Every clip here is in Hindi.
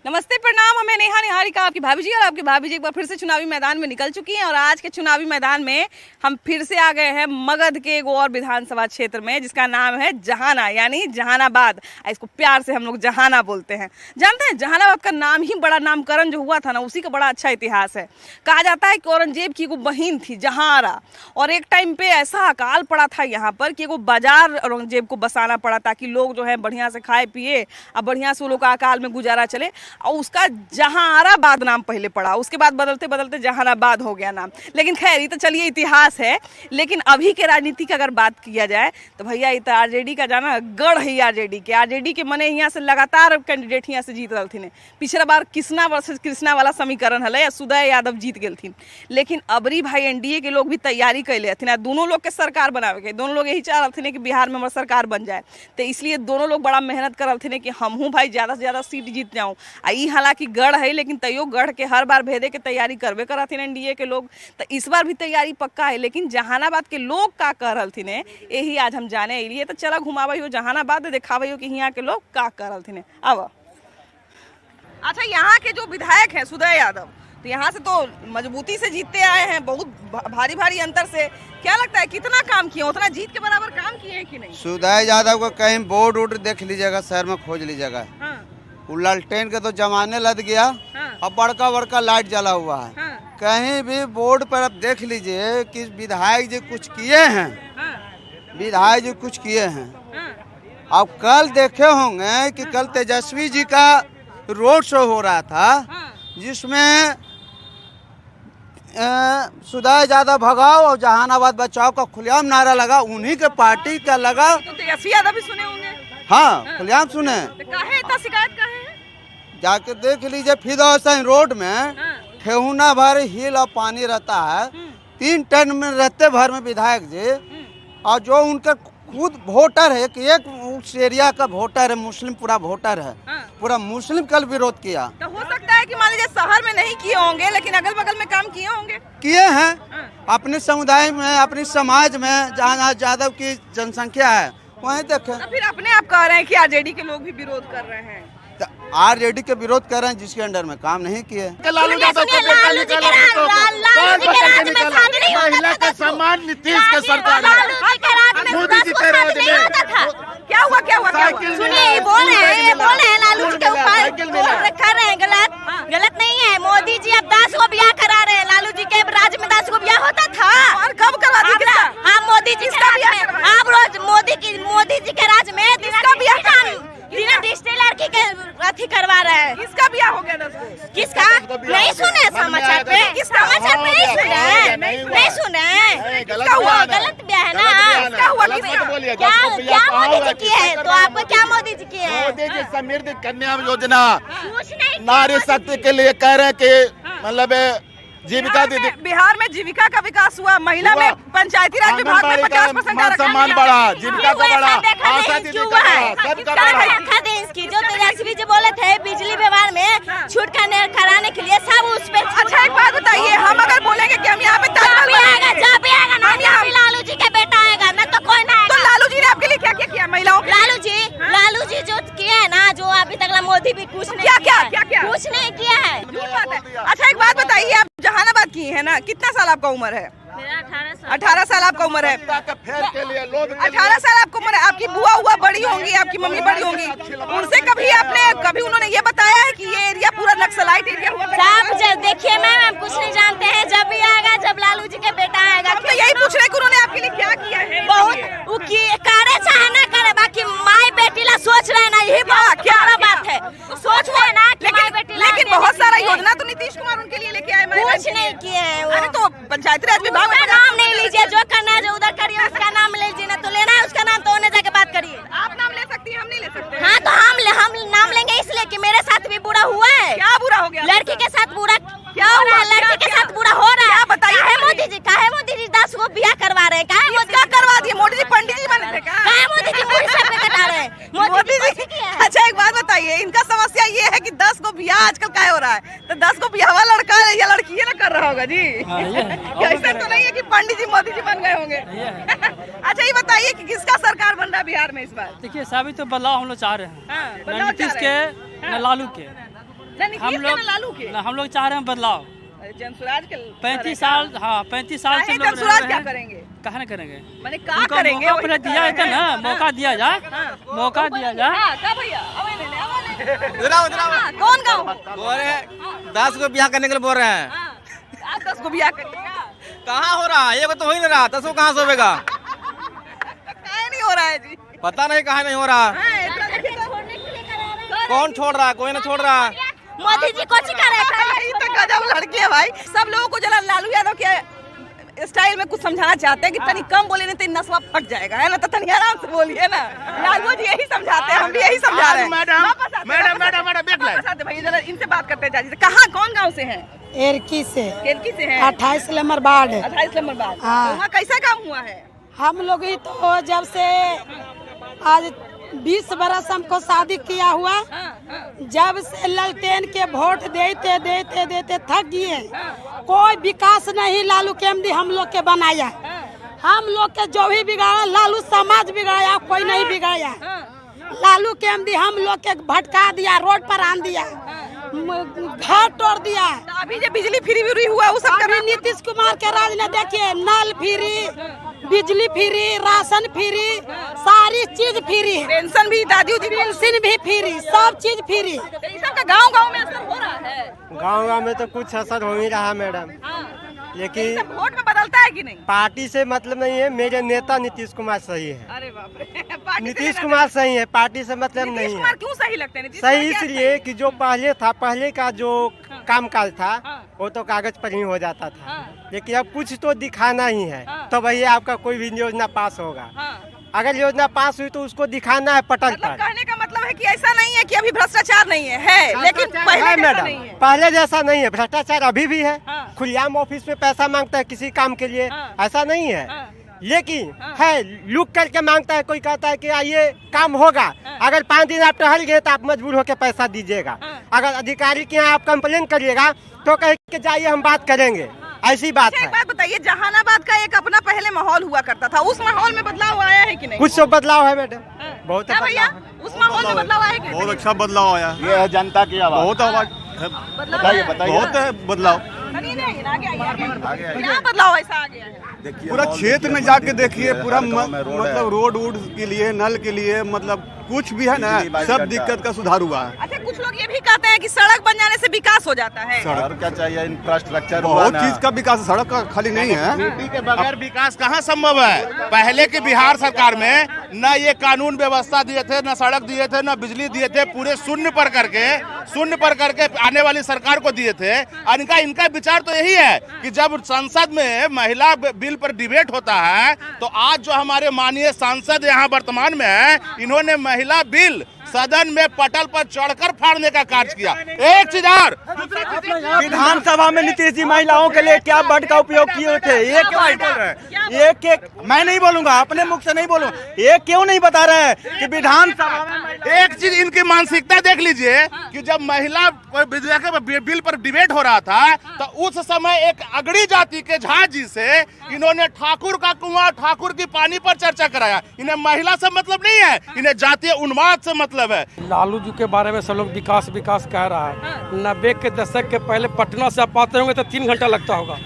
नमस्ते प्रणाम, हमें नेहा निहारिका आपकी भाभी जी और आपकी भाभी जी एक बार फिर से चुनावी मैदान में निकल चुकी हैं। और आज के चुनावी मैदान में हम फिर से आ गए हैं मगध के एक और विधानसभा क्षेत्र में जिसका नाम है जहाना यानी जहानाबाद। इसको प्यार से हम लोग जहाना बोलते हैं। जानते हैं जहानाबाद का नाम ही बड़ा नामकरण जो हुआ था ना, उसी का बड़ा अच्छा इतिहास है। कहा जाता है कि औरंगजेब की एक बहन थी जहारा, और एक टाइम पे ऐसा अकाल पड़ा था यहाँ पर कि एक बाजार औरंगजेब को बसाना पड़ा ताकि लोग जो है बढ़िया से खाए पिए और बढ़िया से वो लोग का अकाल में गुजारा चले। और उसका जहानाबाद नाम पहले पड़ा, उसके बाद बदलते बदलते जहानाबाद हो गया नाम। लेकिन खैर ये तो चलिए इतिहास है। लेकिन अभी के राजनीति की अगर बात किया जाए तो भैया ये तो आरजेडी का जाना गढ़ है। आरजेडी के मने यहाँ से लगातार कैंडिडेट यहाँ से जीत रहे थे। पिछला बार कृष्णा वर्सेस कृष्णा वाला समीकरण है, सुदय यादव जीत गए थी। लेकिन अबरी भाई एनडीए के लोग भी तैयारी कैले थे, दोनों लोग के सरकार बनावे के। दोनों लोग यही चाह रहे थे कि बिहार में हमारा सरकार बन जाए, तो इसलिए दोनों लोग बड़ा मेहनत कर रहे थे कि हमहू भाई ज़्यादा से ज़्यादा सीट जीत जाऊँ। ई हालांकि गढ़ है, लेकिन तैयो गढ़ के हर बार भेदे के तैयारी करबे करत थे एनडीए के लोग, तो इस बार भी तैयारी पक्का है। लेकिन जहानाबाद के लोग का कर रहे थे यही आज हम जाने लिए। तो चला घुमावे हो जहानाबाद, दिखावे हो कि यहाँ के लोग का कर रहे थे। अब अच्छा, यहाँ के जो विधायक हैं सुदय यादव, तो यहाँ से तो मजबूती से जीतते आए हैं, बहुत भारी भारी अंतर से। क्या लगता है कितना काम किए, उतना जीत के बराबर काम किए हैं कि नहीं? सुदय यादव को कहीं बोर्ड वोर्ड देख लीजिएगा, शहर में खोज लीजिएगा। हाँ। वो लालटेन के तो जमाने लग गया। हाँ। अब बड़का बड़का लाइट जला हुआ है। हाँ। कहीं भी बोर्ड पर अब देख लीजिए कि विधायक जी कुछ किए हैं। हाँ। विधायक जी कुछ किए हैं। हाँ। अब कल देखे होंगे कि कल तेजस्वी जी का रोड शो हो रहा था, जिसमें सुदय यादव भगाओ और जहानाबाद बचाओ का खुलेआम नारा लगा। उन्हीं के पार्टी का लगा। तो तेजस्वी यादव भी सुने होंगे। हाँ, खुलेआम सुने। तो काहे इतना शिकायत काहे है? जाके देख लीजिए फिदा हुसैन रोड में ठेहुना भर हिल और पानी रहता है। 3 टन में रहते भर में विधायक जी, और जो उनके खुद वोटर है कि एक उस एरिया का वोटर है, मुस्लिम पूरा वोटर है, पूरा मुस्लिम कल विरोध किया। तो हो सकता है कि मान लीजिए शहर में नहीं किए होंगे, लेकिन अगल बगल में काम किए होंगे। किए हैं अपने समुदाय में, अपने समाज में जहाँ यादव की जनसंख्या है वहीं देखे। तो फिर अपने आप कह रहे हैं कि आरजेडी के लोग भी विरोध कर रहे हैं। आरजेडी के विरोध कर रहे हैं जिसके अंडर में काम नहीं किए। लालू यादव को बेटा निकाला, महिला का सम्मान नीतीश के सरकार मोदी जी के राज में। क्या हुआ सुनिए, बोल रहे हैं लालू जी के ऊपर कर रहे हैं, गलत नहीं है। मोदी जी अब 10 को ब्याह करा रहे हैं। लालू जी के राज में 10 को ब्याह होता था। और कब करवा दी? हाँ, मोदी जी का ब्याह। आप रोज मोदी जी के राज में किसका ब्याह? बिना रिश्ते लड़की के अथी करवा रहे हैं। किसका ब्याह हो गया 10 को? किसका नहीं सुने समाचार पे? समाचार पे नहीं सुने? नहीं सुने? किसका हुआ? गलत ब्याह है ना? किसका हुआ? क्या मोदी जी की है? तो आपको क्या मोदी जी की है? मोदी जी समृद्धि कन्या योजना कुछ नहीं, नारी शक्ति के लिए कह रहे हैं कि मतलब जीविका दीदी बिहार में जीविका का विकास हुआ। महिला में पंचायती राज विभाग में 50% आरक्षण सम्मान बढ़ा, जीविका का बढ़ा, आशा दीदी का बढ़ा, सबका बढ़ा। इसकी जो तेजस्वी जी बोले थे बिजली व्यवहार में छूट कराने के लिए सब उस पे। अच्छा, एक बात बताइए, हम अगर बोलेंगे कि हम यहाँ पे ताजमहल बनाएंगे, जब भी आएगा ना, लालू जी का बेटा आएगा ना, तो कोई ना। तो लालू जी ने आपके लिए क्या क्या किया महिलाओं के? लालू जी जो किया है ना, जो अभी तक मोदी भी कुछ नहीं क्या कुछ नहीं किया है। झूठ बात है। अच्छा, एक बात बताइए, आप जहानाबाद की है ना, कितना साल आपका उम्र है? मेरा 18 साल आपका उम्र है। 18 साल आपको उम्र है। आपकी बुआ हुआ बड़ी होंगी, आपकी मम्मी बड़ी होंगी। उनसे कभी उन्होंने ये बताया है कि ये एरिया पूरा नक्सलाइट एरिया हुआ? सब देखिए मैम, हम कुछ नहीं जानते हैं। जब भी आएगा, जब लालू जी के बेटा आएगा। हम तो यही पूछ रहे हैं कि उन्होंने आपके लिए क्या किया है? बहुत करे चाहे ना करे, बाकी माई बेटी ला सोच रहे ना, यही क्या बात है। सोच रहे ना कि माई बेटी ला। लेकिन बहुत सारा योजना तो नीतीश कुमार उनके लिए लेके आए। कुछ नहीं किए हैं। अरे तो पंचायती राज विभाग में नाम नहीं लीजिए, जो करना है जो उधर करिए, उसका नाम लीजिए ना। तो लेना है उसका नाम तो उन्हें जाके बात करिए। आप नाम ले सकती हैं, हम नहीं ले सकते। हाँ, तो हम नाम लेंगे इसलिए कि मेरे साथ भी बुरा हुआ है। क्या बुरा हो गया? लड़की के साथ बुरा क्या हुआ? लड़की के साथ बुरा हो रहा है। बताइए। मोदी जी 10 को ब्याह करवा रहे हैं। क्या करवा दिए? मोदी जी पंडित जी बने थे क्या? मोदी जी मुझे सर पे कटा रहे हैं। मोदी जी। अच्छा, एक बात बताइए, इनका समस्या ये है कि 10 को ब्याह आजकल क्या हो रहा है, तो 10 को ब्याह वाला लड़का या लड़की ये ना कर रहा होगा जी। ऐसा तो नहीं है कि पंडित जी मोदी जी बन गए होंगे। अच्छा, ये बताइए कि किसका सरकार बन रहा है बिहार में इस बार? देखिए, सभी तो बदलाव हम लोग चाह रहे हैं, हाँ, न नीतीश के न लालू के। हम लोग लालू के हम लोग चाह रहे हैं बदलाव। जनसुराज के 35 साल, हाँ 35 साल से लोग जनसुराज क्या करेंगे? कहा ना करेंगे, मैंने कहा करेंगे, मौका दिया जाता ना, मौका दिया जाए, मौका दिया जाए। कौन गाँव बोल रहे हैं 10 को ब्याह करने के लिए बोल रहे हैं। आप 10 को ब्याह करिएगा? कहाँ हो रहा है, ये तो हो ही नहीं रहा, 10 को कहाँ से होगा? काहे नहीं हो रहा है जी? पता नहीं कहाँ नहीं हो रहा। कौन छोड़ रहा है? कोई नहीं छोड़ रहा। मोदी जी को चिका रहे ये तो गजब लड़के है भाई। सब लोगों को जरा लालू यादव के स्टाइल में कुछ समझाना चाहते हैं कि तनी कम बोले नहीं तो नस्वा फट जाएगा, है ना, तो तनी आराम से बोलिए ना। लालू जी यही समझाते हैं, हम भी यही समझा रहे हैं। मैडम मैडम भाई जरा इनसे बात करते हैं। चाची कहाँ, कौन गाँव से हैं? एरकी से। केलकी से हैं? 28 नंबर वार्ड। 28 नंबर बाद। हाँ। वहाँ कैसा काम हुआ है? हम लोग ही तो जब से आज 20 बरस हमको शादी किया हुआ, जब से ललटेन के वोट देते देते देते थक गए। कोई विकास नहीं लालू के एमडी हम लोग के बनाया। हम लोग के जो भी बिगाड़ा लालू समाज बिगाड़ा, कोई नहीं बिगाड़ा। लालू के एमडी हम लोग के भटका दिया, रोड पर आन दिया, घर तोड़ दिया। तो अभी जो बिजली फ्री हुआ वो सब कभी नीतीश कुमार के राज में देखिए, नल फ्री, बिजली फ्री, राशन फ्री, सारी चीज फ्री, पेंशन भी, दादी पेंशन भी फ्री, सब चीज फ्री। सबका गाँव में असर हो रहा है। गाँव में तो कुछ असर हो ही रहा मैडम, लेकिन वोट में बदलता है कि नहीं? पार्टी से मतलब नहीं है। मेरे नेता नीतीश कुमार सही है। अरे बाप रे, पार्टी नीतीश कुमार सही है, पार्टी से मतलब नीतीश नहीं कुमार है। क्यों सही लगते हैं? नीतीश सही कुमार क्या इसलिए कि जो पहले था, पहले का जो कामकाज था हाँ। वो तो कागज पर ही हो जाता था, हाँ। लेकिन अब कुछ तो दिखाना ही है, हाँ। तो वही आपका कोई भी योजना पास होगा। हाँ। अगर योजना पास हुई तो उसको दिखाना है पटल मतलब पर। कहने का मतलब है कि ऐसा नहीं है कि अभी भ्रष्टाचार नहीं है, लेकिन पहले है जैसा मैडम, नहीं है। पहले जैसा नहीं है। भ्रष्टाचार अभी भी है, हाँ। खुलेआम ऑफिस में पैसा मांगता है किसी काम के लिए, हाँ। ऐसा नहीं है। हाँ। लेकिन हाँ। है लुक करके मांगता है। कोई कहता है कि ये काम होगा, हाँ। अगर 5 दिन आप टहल गए तो आप मजबूर होकर पैसा दीजिएगा। हाँ। अगर अधिकारी के यहाँ आप कंप्लेन करिएगा तो कह के जाइए हम बात करेंगे, ऐसी बात अच्छा, है। एक बात बताइए, जहानाबाद का एक अपना पहले माहौल हुआ करता था, उस माहौल में बदलाव आया है कि नहीं? कुछ तो बदलाव है मैडम, हाँ। बहुत क्या भैया, बदलाव है। उस माहौल में बदलाव आया कि नहीं? बहुत अच्छा बदलाव आया। ये है जनता की आवाज। बहुत आवाज, बताइए बताइए। बहुत है बदलाव। क्या बदलाव ऐसा आ गया है? पूरा क्षेत्र में जाके देखिए, पूरा मतलब रोड वोड के लिए, नल के लिए, मतलब कुछ भी है ना, सब दिक्कत का सुधार हुआ है। अच्छा, कुछ लोग ये भी कहते हैं कि सड़क बन जाने से विकास हो जाता है। और क्या चाहिए, इंफ्रास्ट्रक्चर बहुत चीज का विकास, सड़क का खाली नहीं है। नीति के बगैर विकास कहाँ संभव है? पहले की बिहार सरकार में न ये कानून व्यवस्था दिए थे, न सड़क दिए थे, न बिजली दिए थे, पूरे शून्य पर करके आने वाली सरकार को दिए थे। और इनका विचार तो यही है कि जब संसद में महिला बिल पर डिबेट होता है, तो आज जो हमारे माननीय सांसद यहाँ वर्तमान में है, इन्होंने महिला बिल सदन में पटल पर चढ़कर फाड़ने का कार्य किया। एक चीज और, विधानसभा में नीतीश जी महिलाओं के लिए क्या बट का उपयोग किए थे, ये क्यों नहीं बोल रहे हैं? एक मैं नहीं बोलूंगा, अपने मुख से नहीं बोलूंगा, ये क्यों नहीं बता रहे हैं कि विधानसभा में? एक चीज इनकी मानसिकता देख लीजिए कि जब महिला बिल पर डिबेट हो रहा था, तो उस समय एक अगड़ी जाति के झा जी से इन्होंने ठाकुर का कुआं, ठाकुर की पानी पर चर्चा कराया। इन्हें महिला से मतलब नहीं है, इन्हें जातीय उन्माद से मतलब है। लालू जी के बारे में सब लोग विकास विकास कह रहा है। 90 के दशक के पहले पटना से आप आते होंगे तो 3 घंटा लगता होगा,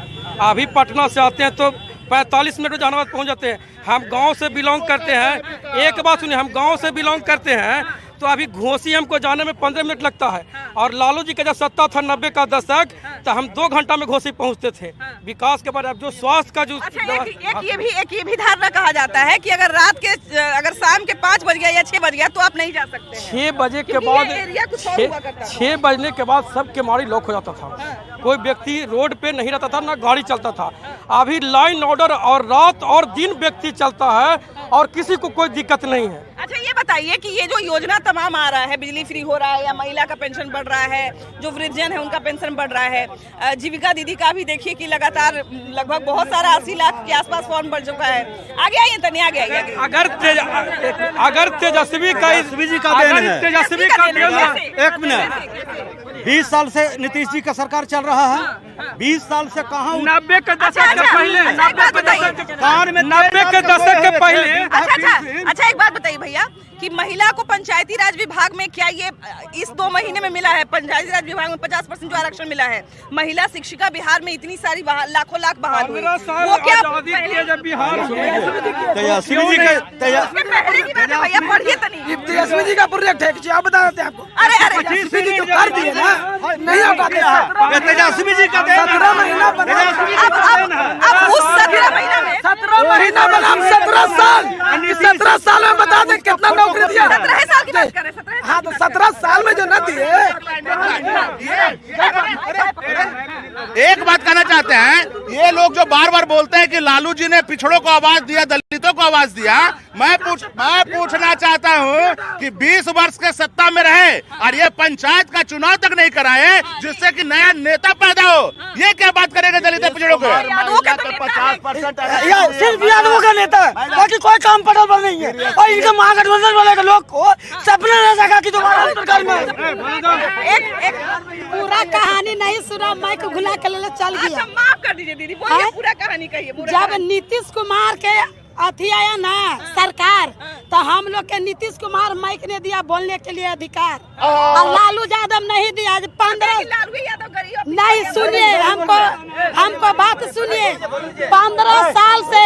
अभी पटना से आते हैं तो 45 मिनट में जहानाबाद पहुंच जाते हैं। हम गांव से बिलोंग करते हैं, एक बात सुनिए, हम गांव से बिलोंग करते हैं तो अभी घोसी हमको जाने में 15 मिनट लगता है, और लालू जी का जब सत्ता था 90 का दशक, तो हम 2 घंटा में घोसी पहुंचते थे। विकास के बाद अब जो स्वास्थ्य का जो एक ये भी धारणा कहा जाता है कि अगर अगर शाम के 5 बज गया या 6 बज गया तो आप नहीं जा सकते। 6 बजे के बाद, 6 बजने के बाद सब केमाड़ी लॉक हो जाता था, कोई व्यक्ति रोड पे नहीं रहता था, ना गाड़ी चलता था। अभी लाइन ऑर्डर और रात और दिन व्यक्ति चलता है और किसी को कोई दिक्कत नहीं है। अच्छा, ये बताइए कि ये जो योजना तमाम आ रहा है, बिजली फ्री हो रहा है या महिला का पेंशन बढ़ रहा है, जो वृद्धजन है उनका पेंशन बढ़ रहा है, जीविका दीदी का भी देखिए कि लगातार लगभग बहुत सारा 80 लाख के आसपास फॉर्म बढ़ चुका है। आगे आइए तनी, आगे आइए। अगर तेजस्वी का देन है, तेजस्वी का देन है, एक मिनट, 20 साल से नीतीश जी का सरकार चल रहा है। 20 साल से कहाँ 90 के दशक के पहले, 90 के दशक के पहले। अच्छा एक बात बताइए भैया कि महिला को पंचायती राज विभाग में क्या ये इस 2 महीने में मिला है? पंचायती राज विभाग में 50% जो आरक्षण मिला है, महिला शिक्षिका बिहार में इतनी सारी लाखों लाख बहाल हुई, वो क्या जब बिहार तेजस्वी जी के पहले की बात है भैया, पढ़िए तो नहीं। तेजस्वी जी का प्रोजेक्ट है कि आप बता देते हैं आपको। अरे अरे तेजस्वी जी तो कर दिए ना, नहीं होगा तेजस्वी जी का 17 महीना बना, अब उस 17 महीना में 17 महीना बना, 17 साल, 17 साल में बता दें कितना नौकरी दिया। 17 साल की बात कर रहे हैं, 17 हाँ तो 17 साल में जो न दिए। एक बात कहना चाहते हैं, ये लोग जो बार बार बोलते हैं कि लालू जी ने पिछड़ों को आवाज दिया, दलितों को आवाज दिया, मैं पूछना चाहता हूँ कि 20 वर्ष के सत्ता में रहे और ये पंचायत का चुनाव तक नहीं कराए जिससे कि नया नेता पैदा हो, ये क्या बात करेगा दलितों पिछड़ों को? 50% सिर्फ यादवों का नेता है, बाकी कोई काम पटल पर नहीं है। और इनके महागठबंधन वाले लोग को सपना नहीं देखा कि दोबारा सरकार में एक पूरा कहानी नहीं सुना, मैं को घुला के ले चल गया। अच्छा माफ कर दीजिए दीदी, बोलिए पूरा कहानी कहिए। जब नीतीश कुमार के अथी आया ना सरकार, तो हम लोग के नीतीश कुमार माइक ने दिया बोलने के लिए अधिकार, और लालू यादव नहीं दिया। 15 लालू यादव गरीब नहीं, सुनिए हमको बात सुनिए। 15 साल से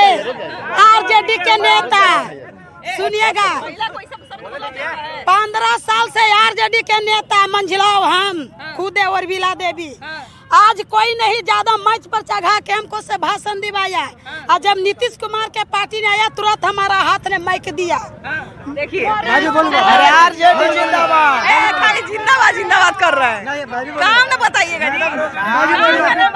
आरजेडी के नेता, सुनिएगा, 15 साल से आरजेडी के नेता मंझिलाओ हम खुदे और विला देवी, आज कोई नहीं ज्यादा मंच पर चढ़ा के हमको से भाषण दिवाया, और जब नीतीश कुमार के पार्टी ने आया तुरंत हमारा हाथ ने माइक दिया। देखिए आरजेडी जिंदाबाद, खाली जिंदाबाद जिंदाबाद कर रहा है, काम न बताइएगा जी।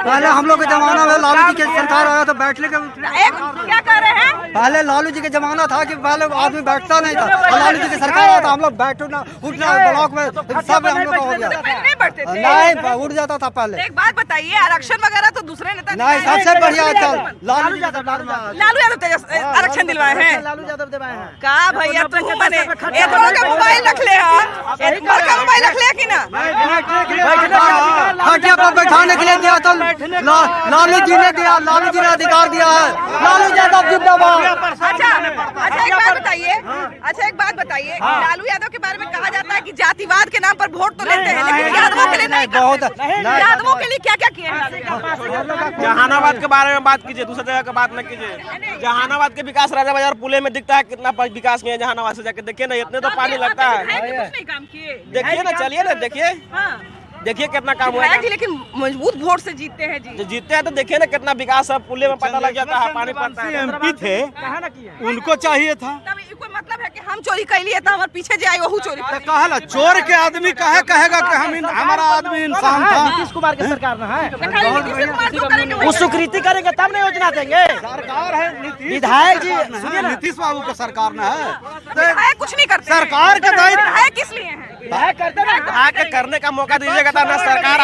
पहले हम लोग के जमाना में लालू जी की सरकार आया तो बैठने का क्या कर रहे हैं? पहले लालू जी के जमाना था कि पहले आदमी बैठता नहीं था, और लालू जी की सरकार आया तो हम लोग बैठना उठना ब्लॉक में सब हम लोग का हो गया। नहीं बैठते थे, नहीं उठ जाता था पहले। एक बात बताइए, आरक्षण वगैरह तो दूसरे नेता नहीं, सबसे बढ़िया लालू यादव आरक्षण दिलवाए हैं, लालू यादव दिलवाए हैं। का भैया तू बने मोबाइल रख ले, मोबाइल रख ले कि ना? खटिया पर बैठाने के लिए दिया तो लालू जी ने दिया, लालू जी ने अधिकार दिया है, लालू यादव जिंदाबाद। अच्छा एक बात बताइए, लालू यादव के बारे में कहा जाता है कि जातिवाद के नाम पर वोट तो लेते हैं, लेकिन यादवों के लिए नहीं करते। यादवों के लिए क्या क्या किए हैं? जहानाबाद के बारे में बात कीजिए, दूसरी जगह की बात न कीजिए। जहानाबाद के विकास राजा बाजार पुले में दिखता है कितना विकास किया जहानाबाद से, जाके देखिए ना, इतने तो पानी लगता है। देखिए ना, चलिए ना, देखिए कितना काम हुआ है जी, लेकिन मजबूत वोट से जीतते हैं जी। जीतते हैं तो देखिए ना कितना विकास है, पुले में पता लग जाता है, पानी पड़ता है। एमपी थे, उनको चाहिए था, कोई मतलब है कि हम चोरी कर लिए तो हमारे पीछे जाए वही चोरी कहला चोर के आदमी कहेगा कि हमारा आदमी इंसान था। नीतीश कुमार की सरकार ना है, है। वो स्वीकृति करेंगे तब नहीं योजना देंगे। सरकार है विधायक जी, नीतीश बाबू का सरकार न है, विधायक कुछ नहीं करते, सरकार का दायित्व है किस लिए है? आके करने का मौका दीजिएगा तब ना सरकार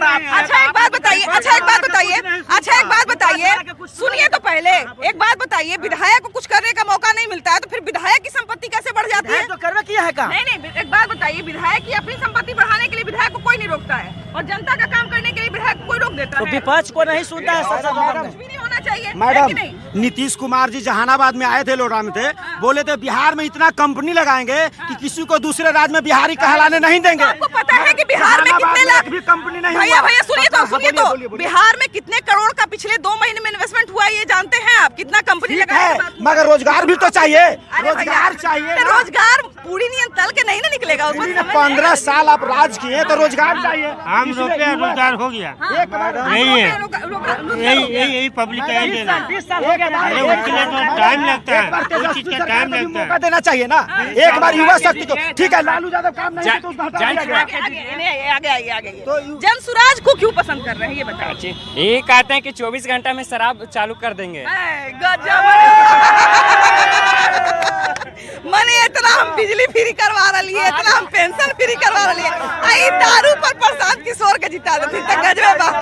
आप। अच्छा एक बात बताइए, सुनिए तो पहले एक बात बताइए, विधायक को कुछ करने का मौका नहीं मिलता है तो फिर विधायक की संपत्ति कैसे बढ़ जाती है? तो करवे किया है काम। नहीं, एक बात बताइए, विधायक की अपनी संपत्ति बढ़ाने के लिए विधायक को कोई नहीं रोकता है, और जनता का काम करने के लिए विधायक को कोई रोक देता तो है। विपक्ष को नहीं सुनता है, कुछ भी नहीं होना चाहिए, है कि मैडम, नहीं? नीतीश कुमार जी जहानाबाद में आए थे, लोढ़ा में थे, बोले थे बिहार में इतना कंपनी लगाएंगे कि किसी को दूसरे राज्य में बिहारी कहलाने नहीं देंगे। आपको पता है कि बिहार में कितने लाख भी कंपनी नहीं, भैया सुनिए तो बिहार में कितने करोड़ का पिछले 2 महीने में इन्वेस्टमेंट हुआ है, ये जानते हैं आप? कितना कंपनी लगा है, मगर रोजगार भी तो चाहिए, रोजगार चाहिए। रोजगार पूरी नहीं तल के नहीं ना निकलेगा उसमें। 15 साल आप राज किए तो रोजगार चाहिए। हम रोके रोजगार हो गया, नहीं है, यही पब्लिक का उसके लिए तो टाइम लगता है, उस चीज का टाइम लगता है। मौका देना चाहिए ना, एक बार युवा शक्ति को। ठीक है, लालू यादव काम नहीं तो उसको हटा दिया गया। आगे जन सुराज को क्यों पसंद कर रहे हैं ये बताइए? ये कहते हैं कि 24 घंटा में शराब चालू कर देंगे। गजब। मने इतना हम बिजली फ्री करवा रही है, इतना हम पेंशन फ्री करवा रही है, आई दारू पर प्रशांत किशोर के जिता देती तो गजबे बात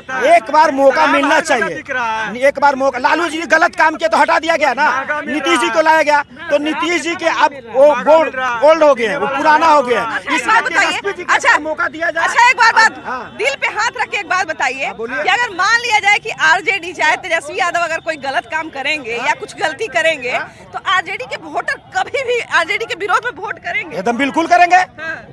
है। एक बार मौका मिलना चाहिए, एक बार मौका। लालू जी गलत काम किया तो हटा दिया गया ना, नीतीश जी को लाया गया तो नीतीश जी के अब वो ओल्ड हो गए हैं, वो पुराना हो गया है। इस बात बताइए, अच्छा मौका दिया जाए। अच्छा एक बात दिल पे हाथ रख के एक बात बताइए कि अगर मान लिया जाए कि आरजेडी चाहे तेजस्वी यादव अगर कोई गलत काम करेंगे या कुछ गलती करेंगे तो आरजेडी के वोटर कभी भी आरजेडी के विरोध में वोट करेंगे? एकदम बिल्कुल करेंगे,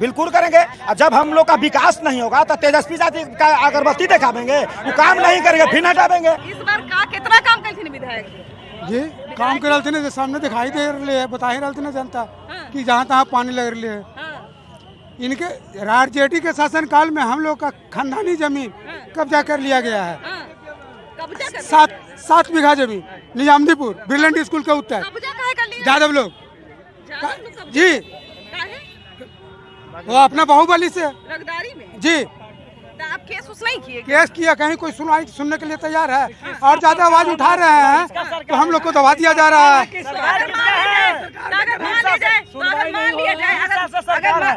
बिल्कुल करेंगे। और जब हम लोग का विकास नहीं होगा तो तेजस्वी जाति का अगरबत्ती दिखावेंगे, वो काम नहीं करेंगे फिर हटावेंगे। इस बार का कितना काम करते विधायक जी? काम कर रहे थे सामने दिखाई दे रहे है, बता ही रहे थे जनता कि जहाँ तहाँ पानी लग रही है। इनके आरजेडी के शासन काल में हम लोग का खानदानी जमीन कब्जा कर लिया गया है। 7 बीघा जमीन निजामदीपुर ब्रिलियंट स्कूल के उत्तर यादव लोग जी, वो अपना बाहुबली से जी तो आप केस नहीं किए? केस किया, कहीं कोई सुनने के लिए तैयार है और ज्यादा आवाज उठा रहे हैं तो हम लोग को दबा दिया जा रहा है।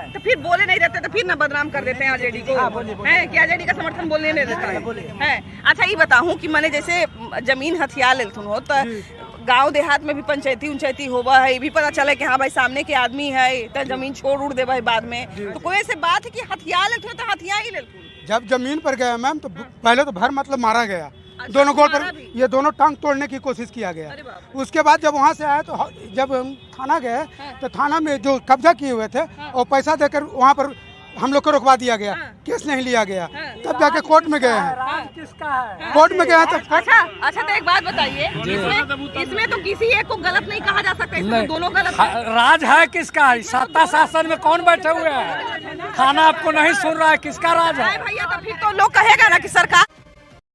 तो फिर बोले नहीं रहते तो फिर ना बदनाम कर देते हैं आरजेडी को, है कि आरजेडी का समर्थन बोलने नहीं देता है। अच्छा ये बताऊं कि मैंने जैसे जमीन हथिया लेथुन हो तो गांव देहात में भी पंचायती उंचायती होवा है, ये भी पता चले कि हाँ भाई सामने के आदमी है तो जमीन छोड़ उड़ दे भाई बाद में, तो कोई ऐसे बात है कि हथिया लेथुन तो हथिया ही लेथुन? जब जमीन पर गया मैम तो पहले तो भर मतलब मारा गया। अच्छा, दोनों गोल पर ये दोनों टांग तोड़ने की कोशिश किया गया। उसके बाद जब वहाँ से आए तो जब हम थाना गए तो थाना में जो कब्जा किए हुए थे और पैसा देकर वहाँ पर हम लोग को रोकवा दिया गया, केस नहीं लिया गया। तब जाके कोर्ट में गए हैं, कोर्ट में गए हैं तो अच्छा तो एक बात बताइए, इसमें तो किसी एक को गलत नहीं कहा जा सकता, इसमें दोनों गलत है। राज है किसका? सत्ता शासन में कौन बैठे हुए हैं? खाना आपको नहीं सुन रहा है, किसका राज है? भैया तो फिर तो लोग कहेगा ना कि सरकार